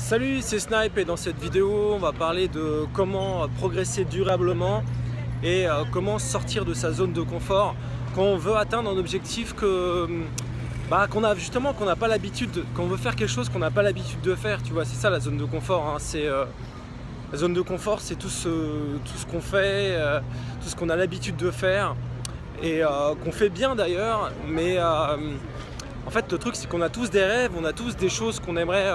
Salut, c'est Snipe et dans cette vidéo on va parler de comment progresser durablement et comment sortir de sa zone de confort quand on veut atteindre un objectif qu'on n'a pas l'habitude, quand on veut faire quelque chose qu'on n'a pas l'habitude de faire, tu vois, c'est ça la zone de confort, hein. La zone de confort, c'est tout ce qu'on fait, tout ce qu'on a l'habitude de faire et qu'on fait bien d'ailleurs, mais en fait le truc c'est qu'on a tous des rêves, on a tous des choses qu'on aimerait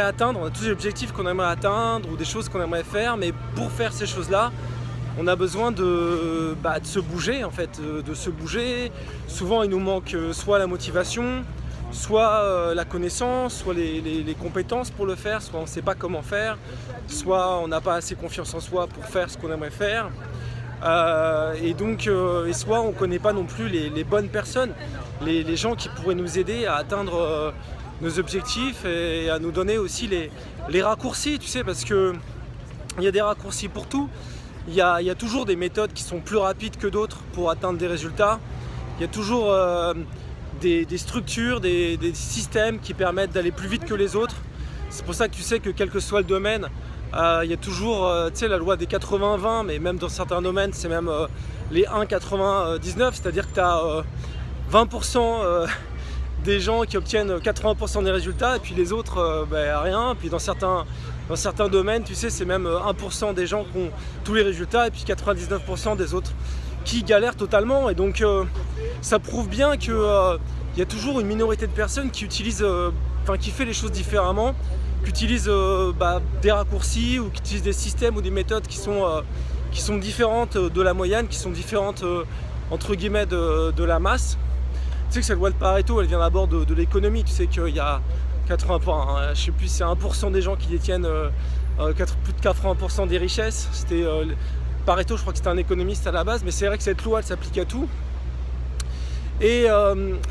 atteindre, on a tous des objectifs qu'on aimerait atteindre ou des choses qu'on aimerait faire, mais pour faire ces choses-là, on a besoin de se bouger en fait, de se bouger. Souvent il nous manque soit la motivation, soit la connaissance, soit les compétences pour le faire, soit on ne sait pas comment faire, soit on n'a pas assez confiance en soi pour faire ce qu'on aimerait faire. Et soit on ne connaît pas non plus les bonnes personnes, les gens qui pourraient nous aider à atteindre nos objectifs et à nous donner aussi les raccourcis, tu sais, parce que il y a des raccourcis pour tout. Il y a toujours des méthodes qui sont plus rapides que d'autres pour atteindre des résultats. Il y a toujours des structures, des systèmes qui permettent d'aller plus vite que les autres. C'est pour ça que tu sais que quel que soit le domaine, il y a toujours tu sais, la loi des 80-20, mais même dans certains domaines c'est même les 1-99, c'est-à-dire que tu as 20% des gens qui obtiennent 80% des résultats et puis les autres rien. Puis dans certains domaines, tu sais, c'est même 1% des gens qui ont tous les résultats et puis 99% des autres qui galèrent totalement. Et donc ça prouve bien qu'il y a toujours une minorité de personnes qui utilisent, qui fait les choses différemment, qui utilisent des raccourcis ou qui utilisent des systèmes ou des méthodes qui sont différentes de la moyenne, qui sont différentes entre guillemets de la masse. Tu sais que cette loi de Pareto, elle vient d'abord de l'économie. Tu sais qu'il y a 80%, je sais plus, c'est 1% des gens qui détiennent plus de 80% des richesses. C'était Pareto, je crois que c'était un économiste à la base, mais c'est vrai que cette loi, elle s'applique à tout. Et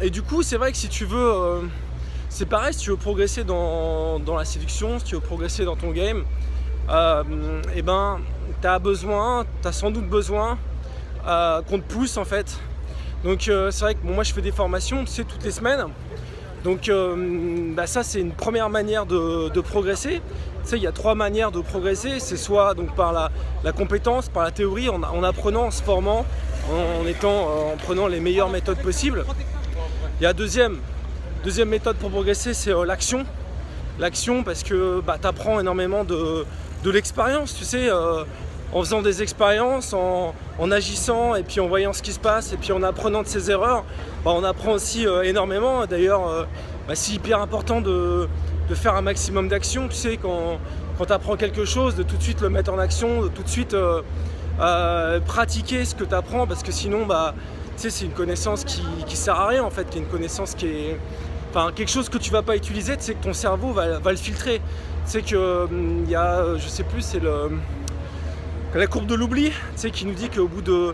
du coup, c'est vrai que si tu veux, c'est pareil, si tu veux progresser dans la séduction, si tu veux progresser dans ton game, tu as sans doute besoin qu'on te pousse en fait. Donc c'est vrai que moi je fais des formations, tu sais, toutes les semaines. Donc ça c'est une première manière de progresser. Tu sais, il y a 3 manières de progresser. C'est soit donc par la compétence, par la théorie, en apprenant, en se formant, en prenant les meilleures méthodes possibles. Il y a deuxième méthode pour progresser, c'est l'action. L'action parce que tu apprends énormément de l'expérience, tu sais, en faisant des expériences, en agissant et puis en voyant ce qui se passe et puis en apprenant de ses erreurs, on apprend aussi énormément. D'ailleurs, c'est hyper important de faire un maximum d'actions, tu sais, quand tu apprends quelque chose, de tout de suite le mettre en action, de tout de suite pratiquer ce que tu apprends, parce que sinon tu sais, c'est une connaissance qui sert à rien en fait, qui est une connaissance qui est quelque chose que tu vas pas utiliser, tu sais que ton cerveau va le filtrer. Tu sais que il y a, je sais plus, c'est la courbe de l'oubli, tu sais, qui nous dit qu'au bout de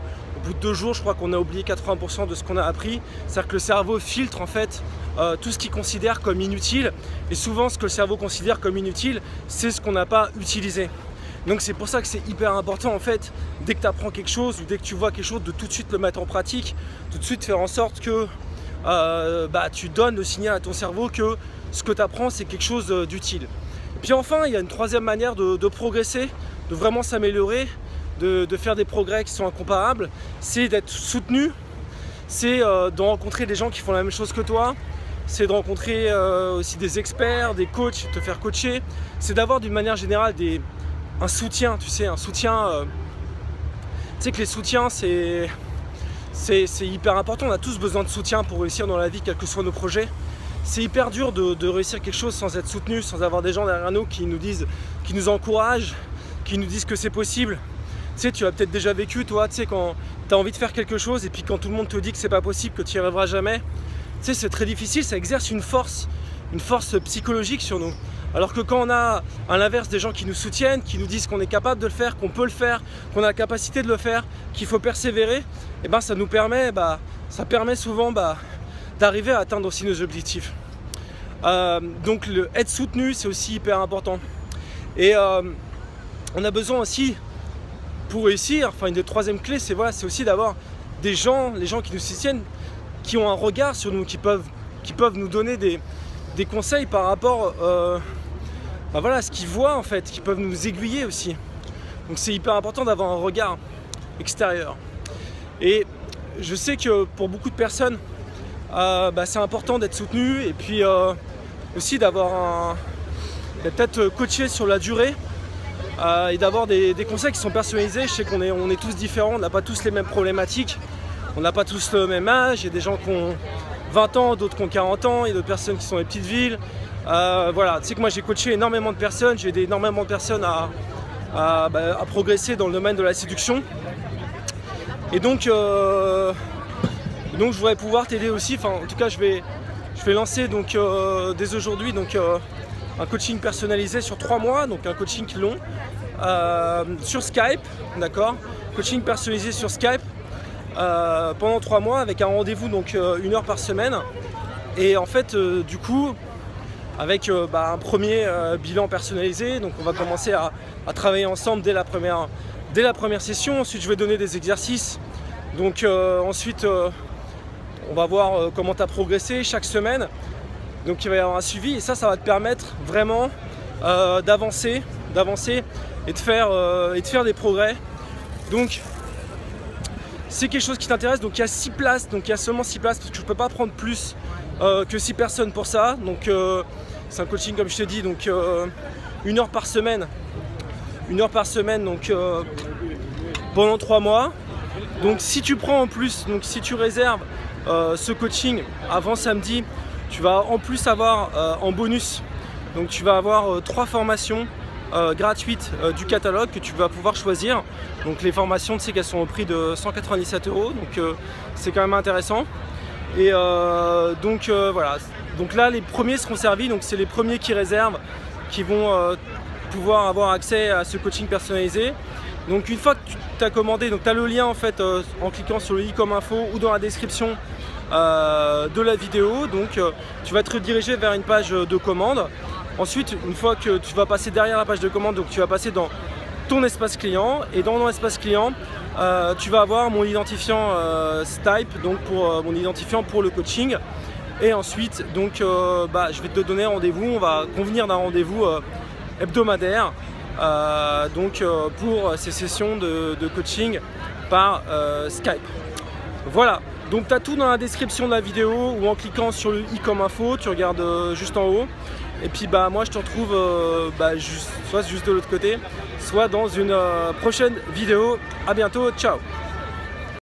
2 jours, je crois qu'on a oublié 80% de ce qu'on a appris. C'est-à-dire que le cerveau filtre en fait tout ce qu'il considère comme inutile. Et souvent, ce que le cerveau considère comme inutile, c'est ce qu'on n'a pas utilisé. Donc c'est pour ça que c'est hyper important en fait, dès que tu apprends quelque chose ou dès que tu vois quelque chose, de tout de suite le mettre en pratique, tout de suite faire en sorte que tu donnes le signal à ton cerveau que ce que tu apprends, c'est quelque chose d'utile. Et puis enfin, il y a une 3e manière de progresser, de vraiment s'améliorer, de faire des progrès qui sont incomparables, c'est d'être soutenu, c'est de rencontrer des gens qui font la même chose que toi, c'est de rencontrer aussi des experts, des coachs, te faire coacher, c'est d'avoir d'une manière générale un soutien, tu sais, un soutien, tu sais que les soutiens c'est hyper important, on a tous besoin de soutien pour réussir dans la vie, quels que soient nos projets. C'est hyper dur de réussir quelque chose sans être soutenu, sans avoir des gens derrière nous qui nous encouragent, qui nous disent que c'est possible. Tu sais, tu as peut-être déjà vécu, toi, tu sais, quand tu as envie de faire quelque chose et puis quand tout le monde te dit que c'est pas possible, que tu n'y arriveras jamais, tu sais, c'est très difficile, ça exerce une force psychologique sur nous. Alors que quand on a à l'inverse des gens qui nous soutiennent, qui nous disent qu'on est capable de le faire, qu'on peut le faire, qu'on a la capacité de le faire, qu'il faut persévérer, et ça nous permet, ça permet souvent d'arriver à atteindre aussi nos objectifs. Donc être soutenu, c'est aussi hyper important. Et on a besoin aussi, pour réussir, une des 3e clés, c'est aussi d'avoir les gens qui nous soutiennent, qui ont un regard sur nous, qui peuvent nous donner des conseils par rapport voilà, ce qu'ils voient en fait, qui peuvent nous aiguiller aussi. Donc c'est hyper important d'avoir un regard extérieur. Et je sais que pour beaucoup de personnes, c'est important d'être soutenu et puis aussi d'être peut-être coaché sur la durée et d'avoir des conseils qui sont personnalisés. Je sais qu'on est tous différents, on n'a pas tous les mêmes problématiques, on n'a pas tous le même âge. Il y a des gens qui ont 20 ans, d'autres qui ont 40 ans, il y a d'autres personnes qui sont dans les petites villes. Voilà, tu sais que moi j'ai coaché énormément de personnes, j'ai aidé énormément de personnes à progresser dans le domaine de la séduction. Et donc je voudrais pouvoir t'aider aussi. Enfin, en tout cas, je vais lancer donc dès aujourd'hui un coaching personnalisé sur 3 mois, donc un coaching long sur Skype, d'accord. Coaching personnalisé sur Skype pendant 3 mois avec un rendez-vous donc 1 heure par semaine. Et en fait, du coup, avec un premier bilan personnalisé, donc on va commencer à travailler ensemble dès la première session. Ensuite je vais donner des exercices, donc ensuite on va voir comment tu as progressé chaque semaine, donc il va y avoir un suivi et ça va te permettre vraiment d'avancer et de faire des progrès. Donc c'est quelque chose qui t'intéresse. Donc il y a 6 places, donc il y a seulement 6 places parce que je ne peux pas prendre plus que 6 personnes pour ça. Donc c'est un coaching comme je te dis, donc 1 heure par semaine. 1 heure par semaine, donc pendant 3 mois. Donc si tu prends en plus, donc si tu réserves ce coaching avant samedi, tu vas en plus avoir en bonus, donc tu vas avoir 3 formations gratuites du catalogue que tu vas pouvoir choisir. Donc les formations, tu sais qu'elles sont au prix de 197 €, donc c'est quand même intéressant. Et voilà, donc là les premiers seront servis, donc c'est les premiers qui réservent qui vont pouvoir avoir accès à ce coaching personnalisé. Donc une fois que tu as commandé, donc tu as le lien en fait en cliquant sur le i comme info ou dans la description de la vidéo. Donc tu vas te rediriger vers une page de commande. Ensuite, une fois que tu vas passer derrière la page de commande, donc tu vas passer dans ton espace client, et dans ton espace client tu vas avoir mon identifiant Stipe, donc pour mon identifiant pour le coaching. Et ensuite donc je vais te donner rendez-vous, on va convenir d'un rendez-vous hebdomadaire pour ces sessions de coaching par Skype. Voilà, donc tu as tout dans la description de la vidéo ou en cliquant sur le i comme info, tu regardes juste en haut. Et puis moi je te retrouve soit juste de l'autre côté, soit dans une prochaine vidéo. À bientôt, ciao.